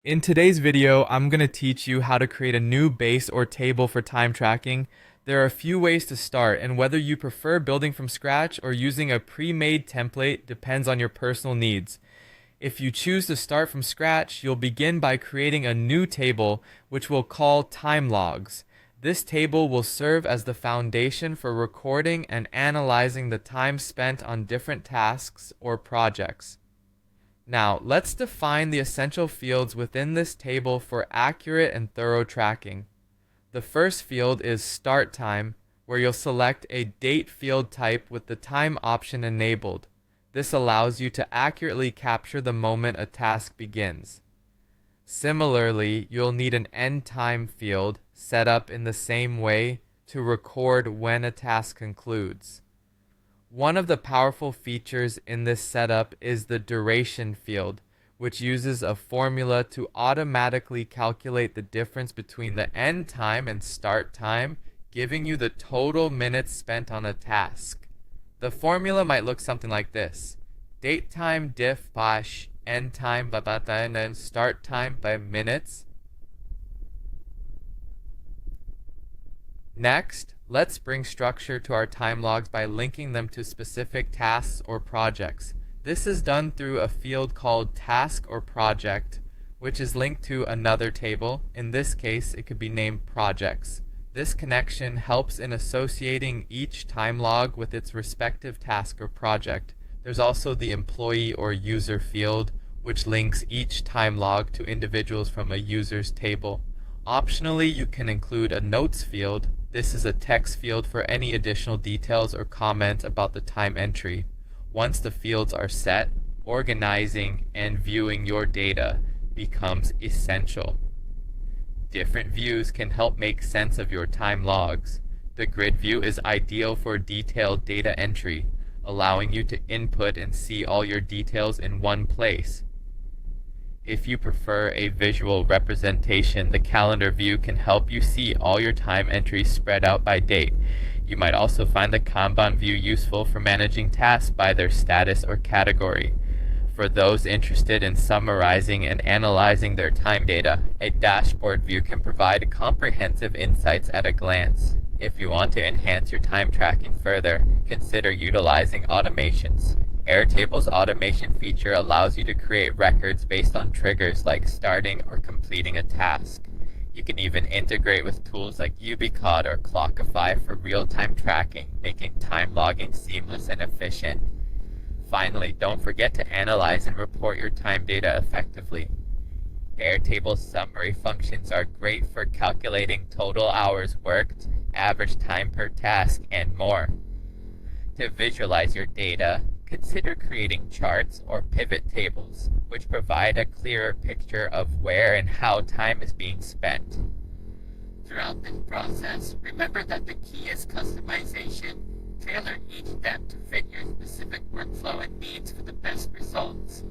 In today's video, I'm going to teach you how to create a new base or table for time tracking. There are a few ways to start, and whether you prefer building from scratch or using a pre-made template depends on your personal needs. If you choose to start from scratch, you'll begin by creating a new table, which we'll call time logs. This table will serve as the foundation for recording and analyzing the time spent on different tasks or projects. Now, let's define the essential fields within this table for accurate and thorough tracking. The first field is start time, where you'll select a date field type with the time option enabled. This allows you to accurately capture the moment a task begins. Similarly, you'll need an end time field set up in the same way to record when a task concludes. One of the powerful features in this setup is the duration field, which uses a formula to automatically calculate the difference between the end time and start time, giving you the total minutes spent on a task. The formula might look something like this: date time diff by end time by and then start time by minutes. Next, let's bring structure to our time logs by linking them to specific tasks or projects. This is done through a field called task or project, which is linked to another table. In this case, it could be named projects. This connection helps in associating each time log with its respective task or project. There's also the employee or user field, which links each time log to individuals from a user's table. Optionally, you can include a notes field. This is a text field for any additional details or comments about the time entry. Once the fields are set, organizing and viewing your data becomes essential. Different views can help make sense of your time logs. The grid view is ideal for detailed data entry, allowing you to input and see all your details in one place. If you prefer a visual representation, the calendar view can help you see all your time entries spread out by date. You might also find the Kanban view useful for managing tasks by their status or category. For those interested in summarizing and analyzing their time data, a dashboard view can provide comprehensive insights at a glance. If you want to enhance your time tracking further, consider utilizing automations. Airtable's automation feature allows you to create records based on triggers like starting or completing a task. You can even integrate with tools like Ubicode or Clockify for real-time tracking, making time logging seamless and efficient. Finally, don't forget to analyze and report your time data effectively. Airtable's summary functions are great for calculating total hours worked, average time per task, and more. To visualize your data, consider creating charts or pivot tables, which provide a clearer picture of where and how time is being spent. Throughout this process, remember that the key is customization. Tailor each step to fit your specific workflow and needs for the best results.